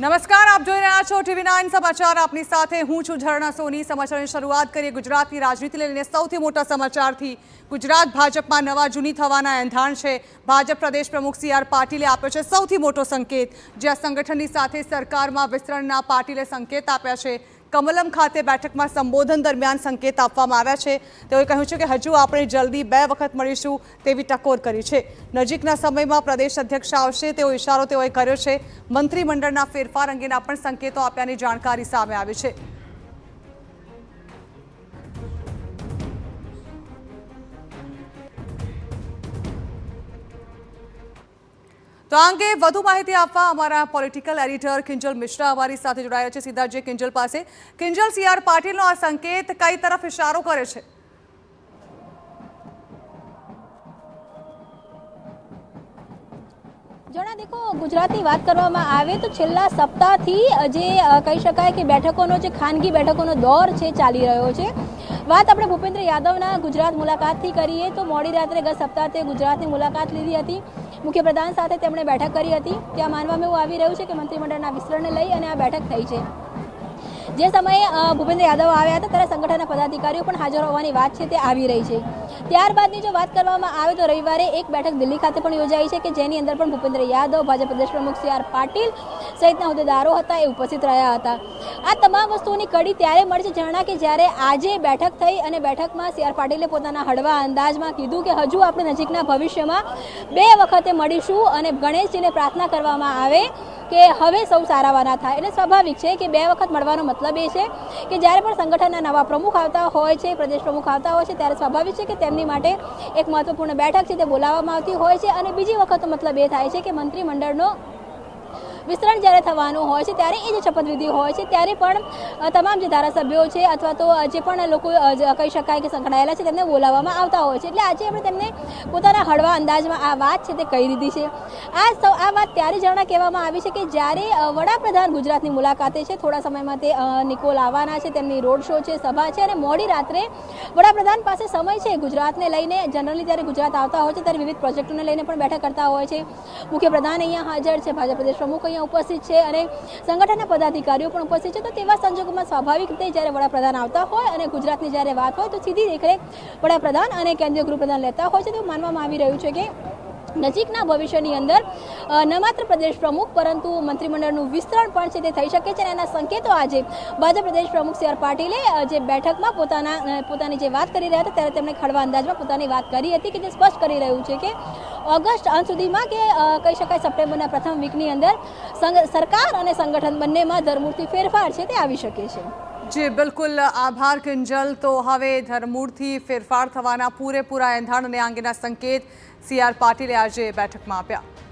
નમસ્કાર, આપ જોઈ રહ્યા છો TV9 સમાચાર। આપની સાથે હું છું ઝરણા સોની। સમાચારની શરૂઆત કરીએ ગુજરાતની રાજનીતિને લઈને સૌથી મોટા સમાચારથી। ગુજરાત ભાજપમાં નવા જૂની થવાના એંધાણ છે। ભાજપ પ્રદેશ પ્રમુખ CR પાટીલે આપ્યો છે સૌથી મોટો સંકેત। જ્યાં સંગઠનની સાથે સરકારમાં વિસ્તરણના પાટીલે સંકેત આપ્યા છે। કમલમ ખાતે બેઠકમાં સંબોધન દરમિયાન સંકેત આપવામાં આવ્યા છે। તેઓએ કહ્યું છે કે હજુ આપણે જલ્દી 2 વખત મળીશું તેવી ટકોર કરી છે। નજીકના સમયમાં પ્રદેશ અધ્યક્ષ આવશે તેવો ઇશારો તેઓએ કર્યો છે। મંત્રીમંડળના ફેરફાર અંગેના પણ સંકેતો આપ્યાની જાણકારી સામે આવી છે। તો આ અંગે વધુ માહિતી આપવા અમારા પોલિટિકલ એડિટર કિંજલ મિશ્રા અમારી સાથે જોડાયા છે। સીધા જે કિંજલ પાસે। કિંજલ, CR પાટીલનો આ સંકેત કઈ તરફ ઇશારો કરે છે? જણા દેખો, ગુજરાતની વાત કરવામાં આવે તો છેલ્લા સપ્તાહથી જે કહી શકાય કે બેઠકોનો જે ખાનગી બેઠકોનો દોર છે ચાલી રહ્યો છે। વાત આપણે ભૂપેન્દ્ર યાદવના ગુજરાત મુલાકાતથી કરીએ તો મોડી રાત્રે ગત સપ્તાહે તે ગુજરાતની મુલાકાત લીધી હતી। મુખ્યપ્રધાન સાથે તેમણે બેઠક કરી હતી। ત્યાં માનવામાં એવું આવી રહ્યું છે કે મંત્રીમંડળના વિસ્તરણને લઈ અને આ બેઠક થઈ છે। જે સમયે ભૂપેન્દ્ર યાદવ આવ્યા હતા ત્યારે સંગઠનના પદાધિકારીઓ પણ હાજર હોવાની વાત છે તે આવી રહી છે। ત્યારબાદની જો વાત કરવામાં આવે તો રવિવારે એક બેઠક દિલ્હી ખાતે પણ યોજાઈ છે કે જેની અંદર પણ ભૂપેન્દ્ર યાદવ, ભાજપ પ્રદેશ પ્રમુખ CR પાટીલ સહિતના હોદ્દેદારો હતા એ ઉપસ્થિત રહ્યા હતા। આ તમામ વસ્તુઓની કડી ત્યારે મળી છે જાણા કે જ્યારે આજે બેઠક થઈ અને બેઠકમાં CR પાટીલે પોતાના હળવા અંદાજમાં કીધું કે હજુ આપણે નજીકના ભવિષ્યમાં 2 વખતે મળીશું અને ગણેશજીને પ્રાર્થના કરવામાં આવે કે હવે સૌ સારાવાના થાય। એટલે સ્વાભાવિક છે કે 2 વખત મળવાનો મતલબ એ છે કે જ્યારે પણ સંગઠનના નવા પ્રમુખ આવતા હોય છે, પ્રદેશ પ્રમુખ આવતા હોય છે ત્યારે સ્વાભાવિક છે કે તેમની માટે એક મહત્વપૂર્ણ બેઠક છે તે બોલાવવામાં આવતી હોય છે। અને બીજી વખતનો મતલબ એ થાય છે કે મંત્રીમંડળનો વિસ્તરણ જ્યારે થવાનું હોય છે ત્યારે એ જે શપથવિધિ હોય છે ત્યારે પણ તમામ જે ધારાસભ્યો છે અથવા તો જે પણ લોકો કહી શકાય કે સંકળાયેલા છે તેમને બોલાવવામાં આવતા હોય છે। એટલે આજે આપણે તેમને પોતાના હળવા અંદાજમાં આ વાત છે તે કહી દીધી છે। આ વાત ત્યારે જાણા કહેવામાં આવી છે કે જ્યારે વડાપ્રધાન ગુજરાતની મુલાકાતે છે। થોડા સમયમાં તે નિકોલ આવવાના છે, તેમની રોડ શો છે, સભા છે અને મોડી રાત્રે વડાપ્રધાન પાસે સમય છે ગુજરાતને લઈને। જનરલી ત્યારે ગુજરાત આવતા હોય છે ત્યારે વિવિધ પ્રોજેક્ટોને લઈને પણ બેઠક કરતા હોય છે। મુખ્યપ્રધાન અહીંયા હાજર છે, ભાજપ પ્રદેશ પ્રમુખ ઉપસ્થિત છે અને સંગઠનના પદાધિકારીઓ પણ ઉપસ્થિત છે। તો તેવા સંજોગોમાં સ્વાભાવિક રીતે જ્યારે વડાપ્રધાન આવતા હોય અને ગુજરાતની જ્યારે વાત હોય તો સીધી દેખરેખ વડાપ્રધાન અને કેન્દ્રીય ગૃહપ્રધાન લેતા હોય છે। તો માનવામાં આવી રહ્યું છે કે નજીકના ભવિષ્યની અંદર ન માત્ર પ્રદેશ પ્રમુખ પરંતુ મંત્રીમંડળનું વિસ્તરણ પણ છે તે થઈ શકે છે। અને એના સંકેતો આજે ભાજપ પ્રદેશ પ્રમુખ CR પાટીલે જે બેઠકમાં પોતાની જે વાત કરી રહ્યા હતા ત્યારે તેમણે ખડવા અંદાજમાં પોતાની વાત કરી હતી કે જે સ્પષ્ટ કરી રહ્યું છે કે ઓગસ્ટ અંત સુધીમાં કે કહી શકાય સપ્ટેમ્બરના પ્રથમ વીકની અંદર સરકાર અને સંગઠન બંનેમાં ધરમૂળથી ફેરફાર છે તે આવી શકે છે। જી બિલકુલ, આભાર કિંજલ। તો હવે ધરમૂળથી ફેરફાર થવાના પૂરેપૂરા એંધાણ અને અંગેના સંકેત CR પાટીલે આજે બેઠકમાં આપ્યા।